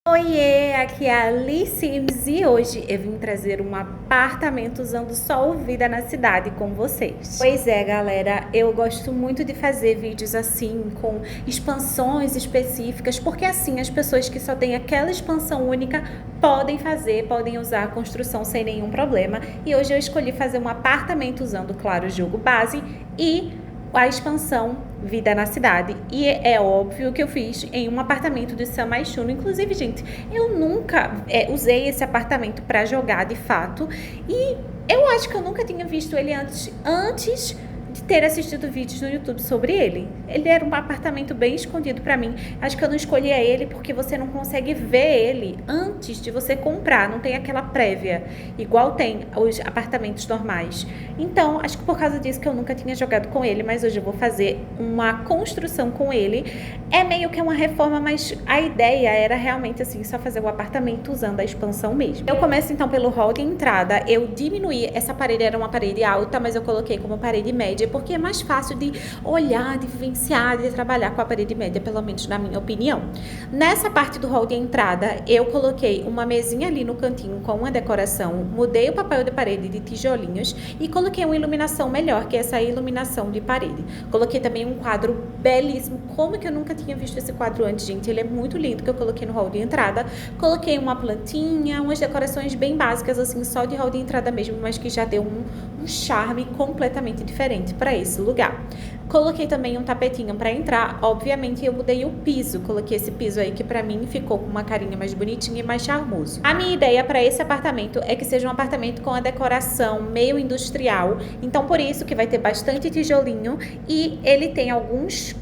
Oiê, aqui é a Lee Sims e hoje eu vim trazer um apartamento usando só o Vida na Cidade com vocês. Pois é, galera, eu gosto muito de fazer vídeos assim, com expansões específicas, porque assim as pessoas que só têm aquela expansão única podem podem usar a construção sem nenhum problema. E hoje eu escolhi fazer um apartamento usando, claro, o jogo base e a expansão Vida na Cidade. E é óbvio que eu fiz em um apartamento de San Chuno. Inclusive, gente, eu nunca usei esse apartamento para jogar de fato. E eu acho que eu nunca tinha visto ele antes de ter assistido vídeos no YouTube sobre ele. Ele era um apartamento bem escondido para mim. Acho que eu não escolhia ele porque você não consegue ver ele antes de você comprar. Não tem aquela prévia, igual tem os apartamentos normais. Então, acho que por causa disso que eu nunca tinha jogado com ele, mas hoje eu vou fazer uma construção com ele. É meio que uma reforma, mas a ideia era realmente assim, só fazer o apartamento usando a expansão mesmo. Eu começo então pelo hall de entrada. Eu diminuí, essa parede era uma parede alta, mas eu coloquei como parede média, porque é mais fácil de olhar, de vivenciar, de trabalhar com a parede média, pelo menos na minha opinião. Nessa parte do hall de entrada, eu coloquei uma mesinha ali no cantinho com uma decoração, mudei o papel de parede de tijolinhos e coloquei uma iluminação melhor, que é essa iluminação de parede. Coloquei também um quadro belíssimo, como que eu nunca tinha visto esse quadro antes, gente, ele é muito lindo, que eu coloquei no hall de entrada. Coloquei uma plantinha, umas decorações bem básicas, assim, só de hall de entrada mesmo, mas que já deu um charme completamente diferente para esse lugar. Coloquei também um tapetinho para entrar. Obviamente eu mudei o piso, coloquei esse piso aí que para mim ficou com uma carinha mais bonitinha e mais charmoso. A minha ideia para esse apartamento é que seja um apartamento com a decoração meio industrial, então por isso que vai ter bastante tijolinho e ele tem alguns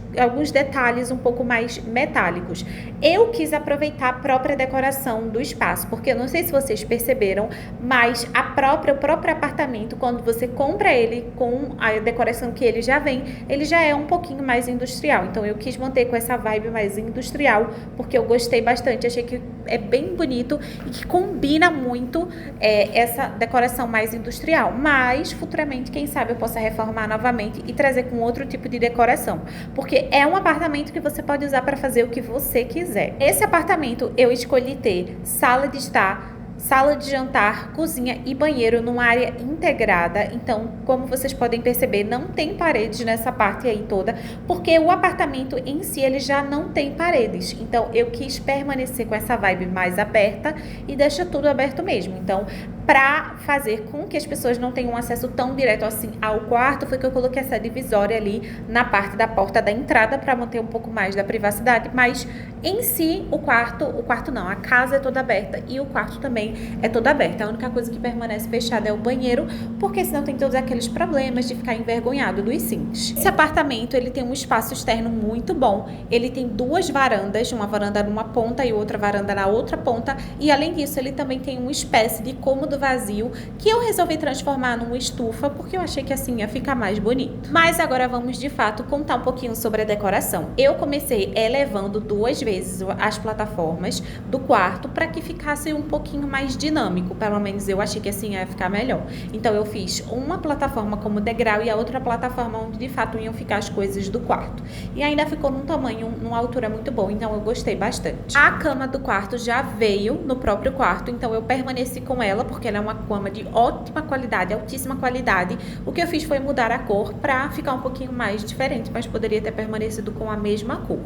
detalhes um pouco mais metálicos. Eu quis aproveitar a própria decoração do espaço, porque eu não sei se vocês perceberam, mas o próprio apartamento, quando você compra ele com a decoração que ele já vem, ele já é um pouquinho mais industrial. Então eu quis manter com essa vibe mais industrial, porque eu gostei bastante, achei que é bem bonito e que combina muito essa decoração mais industrial. Mas futuramente, quem sabe eu possa reformar novamente e trazer com outro tipo de decoração, porque é um apartamento que você pode usar para fazer o que você quiser. Esse apartamento eu escolhi ter sala de estar, sala de jantar, cozinha e banheiro numa área integrada. Então, como vocês podem perceber, não tem paredes nessa parte aí toda, porque o apartamento em si ele já não tem paredes. Então, eu quis permanecer com essa vibe mais aberta e deixa tudo aberto mesmo. Então, para fazer com que as pessoas não tenham acesso tão direto assim ao quarto, foi que eu coloquei essa divisória ali na parte da porta da entrada para manter um pouco mais da privacidade, mas em si o quarto não, a casa é toda aberta e o quarto também é toda aberta. A única coisa que permanece fechada é o banheiro, porque senão tem todos aqueles problemas de ficar envergonhado dos sims. Esse apartamento, ele tem um espaço externo muito bom. Ele tem duas varandas, uma varanda numa ponta e outra varanda na outra ponta, e além disso, ele também tem uma espécie de cômodo vazio que eu resolvi transformar numa estufa, porque eu achei que assim ia ficar mais bonito. Mas agora vamos de fato contar um pouquinho sobre a decoração. Eu comecei elevando 2 vezes as plataformas do quarto para que ficasse um pouquinho mais dinâmico, pelo menos eu achei que assim ia ficar melhor. Então eu fiz uma plataforma como degrau e a outra plataforma onde de fato iam ficar as coisas do quarto. E ainda ficou num tamanho, numa altura muito boa, então eu gostei bastante. A cama do quarto já veio no próprio quarto, então eu permaneci com ela porque ela é uma cama de ótima qualidade, altíssima qualidade. O que eu fiz foi mudar a cor para ficar um pouquinho mais diferente, mas poderia ter permanecido com a mesma cor.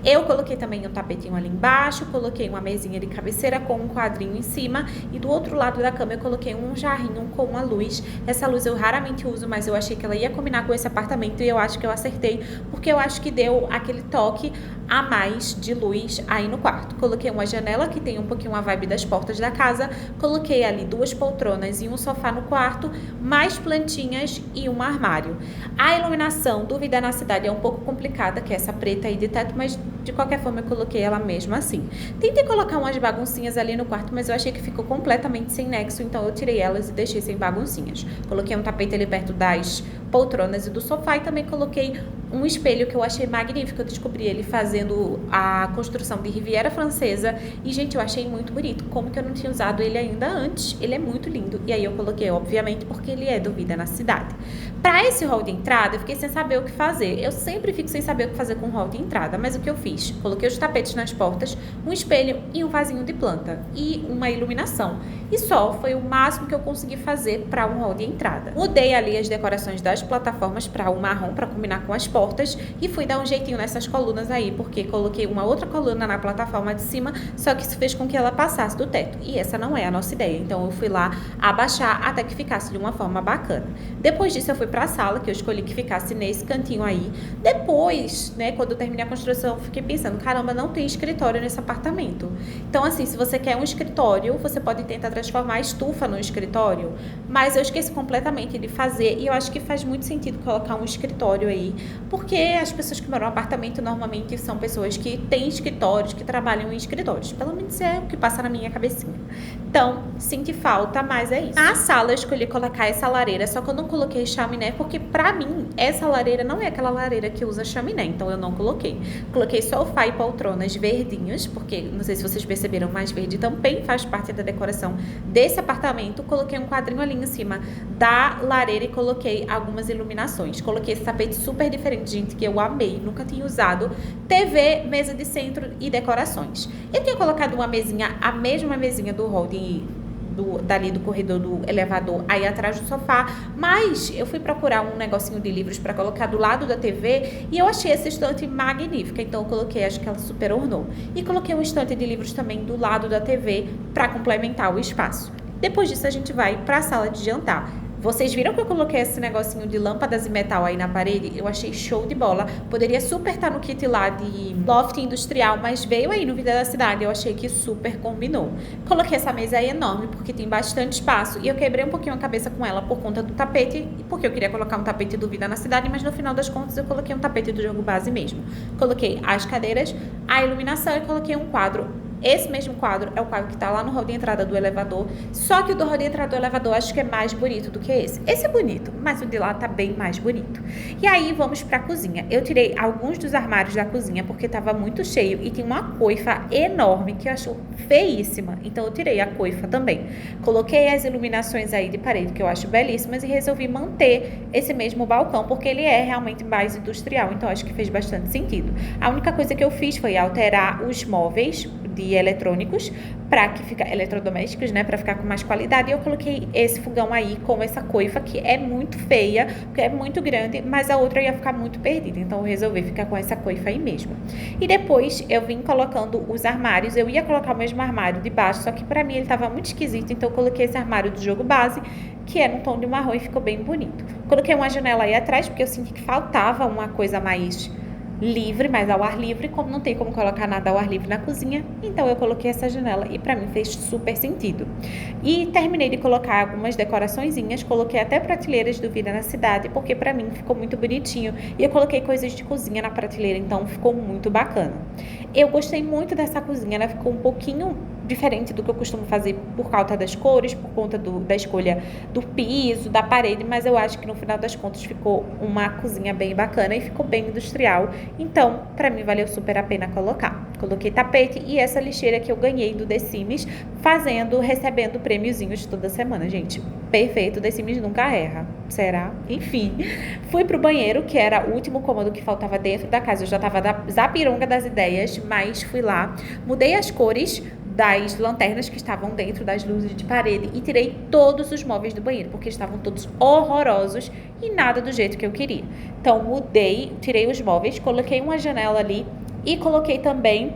Eu coloquei também um tapetinho ali embaixo, coloquei uma mesinha de cabeceira com um quadrinho em cima e do outro lado da cama eu coloquei um jarrinho com uma luz. Essa luz eu raramente uso, mas eu achei que ela ia combinar com esse apartamento e eu acho que eu acertei, porque eu acho que deu aquele toque a mais de luz aí no quarto. Coloquei uma janela que tem um pouquinho a vibe das portas da casa, coloquei ali 2 poltronas e um sofá no quarto, mais plantinhas e um armário. A iluminação do Vida na Cidade é um pouco complicada, que é essa preta aí de teto, mas de qualquer forma eu coloquei ela mesmo assim. Tentei colocar umas baguncinhas ali no quarto, mas eu achei que ficou completamente sem nexo, então eu tirei elas e deixei sem baguncinhas. Coloquei um tapete ali perto das poltronas e do sofá e também coloquei um espelho que eu achei magnífico. Eu descobri ele fazendo a construção de Riviera Francesa e, gente, eu achei muito bonito. Como que eu não tinha usado ele ainda antes? Ele é muito lindo. E aí eu coloquei, obviamente, porque ele é do Vida na Cidade. Para esse hall de entrada, eu fiquei sem saber o que fazer. Eu sempre fico sem saber o que fazer com o hall de entrada, mas o que eu fiz? Coloquei os tapetes nas portas, um espelho e um vasinho de planta e uma iluminação. E só foi o máximo que eu consegui fazer para um hall de entrada. Mudei ali as decorações das plataformas para o marrom, para combinar com as portas, e fui dar um jeitinho nessas colunas aí, porque coloquei uma outra coluna na plataforma de cima, só que isso fez com que ela passasse do teto. E essa não é a nossa ideia, então eu fui lá abaixar até que ficasse de uma forma bacana. Depois disso eu fui para a sala, que eu escolhi que ficasse nesse cantinho aí. Depois, né, quando eu terminei a construção, eu fiquei pensando, caramba, não tem escritório nesse apartamento. Então, assim, se você quer um escritório, você pode tentar transformar a estufa no escritório, mas eu esqueci completamente de fazer, e eu acho que faz muito sentido colocar um escritório aí, porque as pessoas que moram no apartamento normalmente são pessoas que têm escritórios, que trabalham em escritórios. Pelo menos é o que passa na minha cabecinha. Então, senti falta, mas é isso. Na sala eu escolhi colocar essa lareira, só que eu não coloquei chaminé, porque pra mim, essa lareira não é aquela lareira que usa chaminé, então eu não coloquei. Coloquei sofá e poltronas verdinhos, porque, não sei se vocês perceberam, mas verde também faz parte da decoração desse apartamento. Coloquei um quadrinho ali em cima da lareira e coloquei algumas iluminações. Coloquei esse tapete super diferente, gente, que eu amei, nunca tinha usado. TV, mesa de centro e decorações. Eu tinha colocado uma mesinha, a mesma mesinha do hall dali do corredor do elevador aí atrás do sofá, mas eu fui procurar um negocinho de livros para colocar do lado da TV e eu achei essa estante magnífica, então eu coloquei, acho que ela super ornou, e coloquei um estante de livros também do lado da TV para complementar o espaço. Depois disso a gente vai para a sala de jantar. Vocês viram que eu coloquei esse negocinho de lâmpadas e metal aí na parede? Eu achei show de bola. Poderia super estar no kit lá de loft industrial, mas veio aí no Vida da Cidade. Eu achei que super combinou. Coloquei essa mesa aí enorme, porque tem bastante espaço. E eu quebrei um pouquinho a cabeça com ela por conta do tapete, porque eu queria colocar um tapete do Vida na Cidade, mas no final das contas eu coloquei um tapete do jogo base mesmo. Coloquei as cadeiras, a iluminação e coloquei um quadro. Esse mesmo quadro é o quadro que tá lá no hall de entrada do elevador, só que o do hall de entrada do elevador acho que é mais bonito do que esse. Esse é bonito, mas o de lá tá bem mais bonito. E aí vamos pra cozinha. Eu tirei alguns dos armários da cozinha porque tava muito cheio e tinha uma coifa enorme que eu acho feíssima, então eu tirei a coifa também. Coloquei as iluminações aí de parede que eu acho belíssimas e resolvi manter esse mesmo balcão porque ele é realmente mais industrial, então acho que fez bastante sentido. A única coisa que eu fiz foi alterar os móveis de eletrônicos para que fica eletrodomésticos, né, para ficar com mais qualidade. E eu coloquei esse fogão aí com essa coifa que é muito feia, porque é muito grande, mas a outra ia ficar muito perdida. Então eu resolvi ficar com essa coifa aí mesmo. E depois eu vim colocando os armários. Eu ia colocar o mesmo armário de baixo, só que para mim ele tava muito esquisito, então eu coloquei esse armário do jogo base, que é no tom de marrom, e ficou bem bonito. Coloquei uma janela aí atrás porque eu senti que faltava uma coisa mais livre, mas ao ar livre, como não tem como colocar nada ao ar livre na cozinha, então eu coloquei essa janela e pra mim fez super sentido. E terminei de colocar algumas decoraçõezinhas, coloquei até prateleiras do Vida na Cidade, porque pra mim ficou muito bonitinho, e eu coloquei coisas de cozinha na prateleira, então ficou muito bacana. Eu gostei muito dessa cozinha, ela ficou um pouquinho diferente do que eu costumo fazer por causa das cores, por conta da escolha do piso, da parede, mas eu acho que no final das contas ficou uma cozinha bem bacana e ficou bem industrial, então pra mim valeu super a pena colocar. Coloquei tapete e essa lixeira que eu ganhei do The Sims, recebendo prêmiozinhos toda semana, gente. Perfeito, The Sims nunca erra. Será? Enfim, fui pro banheiro, que era o último cômodo que faltava dentro da casa. Eu já tava da zapironga das ideias, mas fui lá, mudei as cores das lanternas que estavam dentro das luzes de parede e tirei todos os móveis do banheiro, porque estavam todos horrorosos e nada do jeito que eu queria. Então, tirei os móveis, coloquei uma janela ali e coloquei também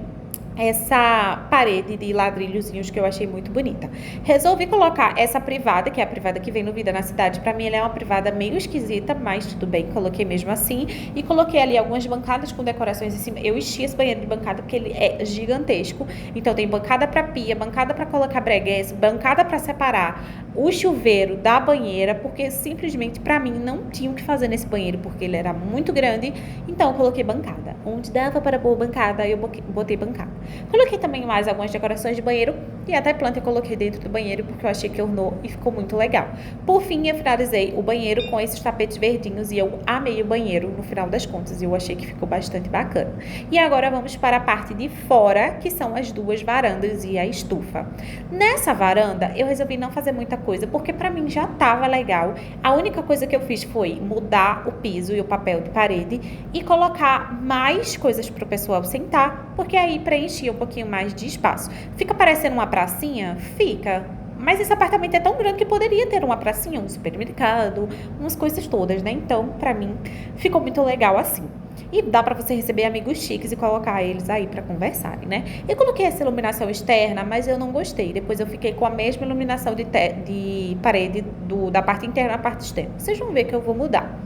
essa parede de ladrilhozinhos que eu achei muito bonita. Resolvi colocar essa privada, que é a privada que vem no Vida na Cidade. Pra mim ela é uma privada meio esquisita, mas tudo bem, coloquei mesmo assim. E coloquei ali algumas bancadas com decorações em cima. Eu enchi esse banheiro de bancada porque ele é gigantesco. Então tem bancada pra pia, bancada pra colocar breguês, bancada pra separar o chuveiro da banheira, porque simplesmente pra mim não tinha o que fazer nesse banheiro, porque ele era muito grande. Então eu coloquei bancada. Onde dava para pôr bancada, eu botei bancada. Coloquei também mais algumas decorações de banheiro e até planta eu coloquei dentro do banheiro porque eu achei que ornou e ficou muito legal. Por fim, eu finalizei o banheiro com esses tapetes verdinhos e eu amei o banheiro no final das contas e eu achei que ficou bastante bacana. E agora vamos para a parte de fora, que são as duas varandas e a estufa. Nessa varanda, eu resolvi não fazer muita coisa porque pra mim já tava legal. A única coisa que eu fiz foi mudar o piso e o papel de parede e colocar mais coisas pro pessoal sentar, porque aí preenchia um pouquinho mais de espaço. Fica parecendo uma pracinha? Fica. Mas esse apartamento é tão grande que poderia ter uma pracinha, um supermercado, umas coisas todas, né? Então, pra mim, ficou muito legal assim. E dá pra você receber amigos chiques e colocar eles aí pra conversarem, né? Eu coloquei essa iluminação externa, mas eu não gostei. Depois eu fiquei com a mesma iluminação de parede da parte interna à parte externa. Vocês vão ver que eu vou mudar.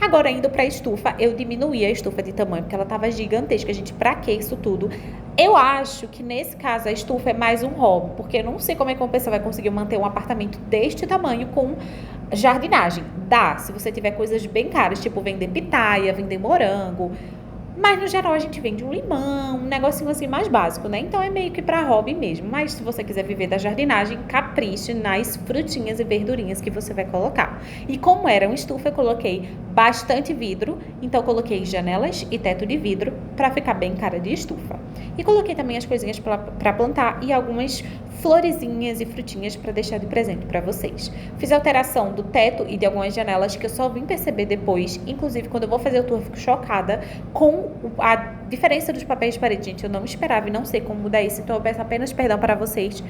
Agora, indo pra estufa, eu diminuí a estufa de tamanho, porque ela tava gigantesca. Gente, pra que isso tudo? Eu acho que nesse caso a estufa é mais um hobby, porque eu não sei como é que uma pessoa vai conseguir manter um apartamento deste tamanho com jardinagem. Dá, se você tiver coisas bem caras, tipo vender pitaia, vender morango. Mas no geral a gente vende um limão, um negocinho assim mais básico, né? Então é meio que pra hobby mesmo. Mas se você quiser viver da jardinagem, capriche nas frutinhas e verdurinhas que você vai colocar. E como era uma estufa, eu coloquei bastante vidro. Então eu coloquei janelas e teto de vidro pra ficar bem cara de estufa. E coloquei também as coisinhas pra plantar e algumas florezinhas e frutinhas para deixar de presente para vocês. Fiz alteração do teto e de algumas janelas que eu só vim perceber depois. Inclusive, quando eu vou fazer o tour, eu fico chocada com a diferença dos papéis de parede. Gente, eu não esperava e não sei como mudar isso. Então, eu peço apenas perdão para vocês.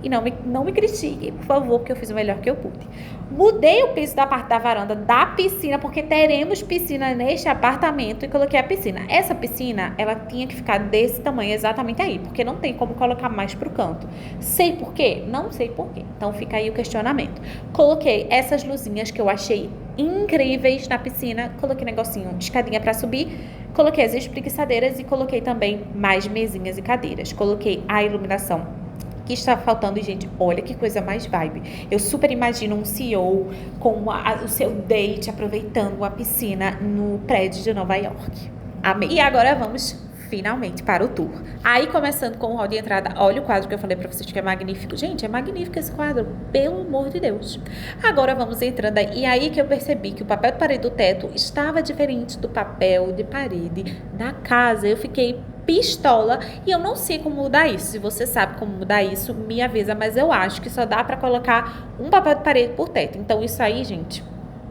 E não me critiquem, por favor, porque eu fiz o melhor que eu pude. Mudei o piso da parte da varanda da piscina, porque teremos piscina neste apartamento, e coloquei a piscina. Essa piscina, ela tinha que ficar desse tamanho exatamente aí, porque não tem como colocar mais pro canto. Sei por quê? Não sei por quê. Então fica aí o questionamento. Coloquei essas luzinhas que eu achei incríveis na piscina, coloquei negocinho de escadinha pra subir, coloquei as espreguiçadeiras e coloquei também mais mesinhas e cadeiras. Coloquei a iluminação que está faltando, e gente, olha que coisa mais vibe. Eu super imagino um CEO com o seu date aproveitando a piscina no prédio de Nova York. Amei. E agora vamos finalmente para o tour. Aí, começando com o hall de entrada, olha o quadro que eu falei pra vocês que é magnífico. Gente, é magnífico esse quadro, pelo amor de Deus. Agora vamos entrando aí. E aí que eu percebi que o papel de parede do teto estava diferente do papel de parede da casa. Eu fiquei pistola e eu não sei como mudar isso. Se você sabe como mudar isso, me avisa, mas eu acho que só dá pra colocar um papel de parede por teto. Então isso aí, gente,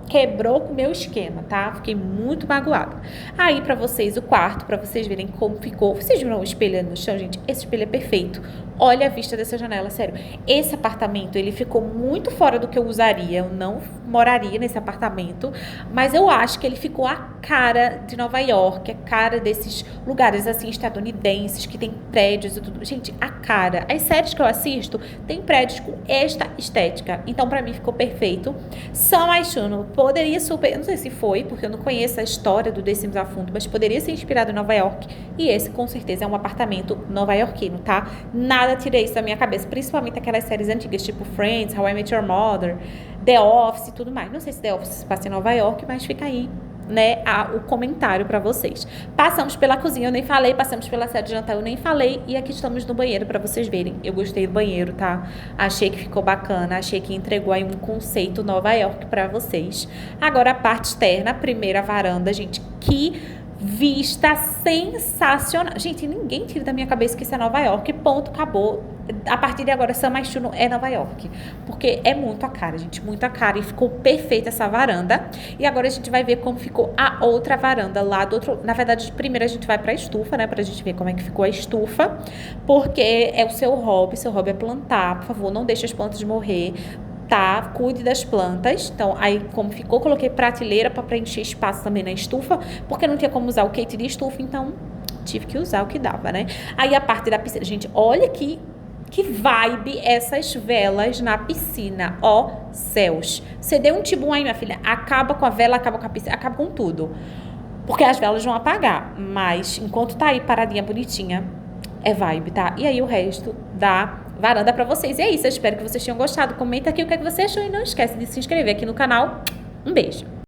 quebrou com o meu esquema, tá? Fiquei muito magoada. Aí, pra vocês, o quarto, pra vocês verem como ficou. Vocês viram o espelho no chão, gente? Esse espelho é perfeito. Olha a vista dessa janela, sério. Esse apartamento, ele ficou muito fora do que eu usaria. Eu não moraria nesse apartamento, mas eu acho que ele ficou a cara de Nova York, a cara desses lugares, assim, estadunidenses, que tem prédios e tudo. Gente, a cara. As séries que eu assisto tem prédios com esta estética. Então, pra mim, ficou perfeito. São Aishuno poderia super, eu não sei se foi, porque eu não conheço a história do The Sims a fundo, mas poderia ser inspirado em Nova York, e esse com certeza é um apartamento nova-iorquino, tá? Nada tirei isso da minha cabeça, principalmente aquelas séries antigas, tipo Friends, How I Met Your Mother, The Office e tudo mais. Não sei se The Office se passa em Nova York, mas fica aí, né, o comentário pra vocês. Passamos pela cozinha, eu nem falei, passamos pela sala de jantar, eu nem falei, e aqui estamos no banheiro pra vocês verem. Eu gostei do banheiro, tá? Achei que ficou bacana, achei que entregou aí um conceito Nova York pra vocês. Agora a parte externa, a primeira varanda, gente, que vista sensacional. Gente, ninguém tira da minha cabeça que isso é Nova York, ponto, acabou. A partir de agora, San Myshuno é Nova York, porque é muito a cara, gente, muito a cara, e ficou perfeita essa varanda. E agora a gente vai ver como ficou a outra varanda lá do outro. Na verdade, primeiro a gente vai pra estufa, né, pra gente ver como é que ficou a estufa, porque é o seu hobby é plantar. Por favor, não deixe as plantas morrer, tá? Cuide das plantas. Então, aí como ficou, coloquei prateleira para preencher espaço também na estufa, porque não tinha como usar o kit de estufa, então tive que usar o que dava, né? Aí a parte da piscina, gente, olha que vibe essas velas na piscina, ó, céus. Você deu um tibum aí, minha filha, acaba com a vela, acaba com a piscina, acaba com tudo, porque as velas vão apagar, mas enquanto tá aí paradinha bonitinha, é vibe, tá? E aí o resto da varanda pra vocês. E é isso, eu espero que vocês tenham gostado. Comenta aqui o que é que você achou e não esquece de se inscrever aqui no canal. Um beijo!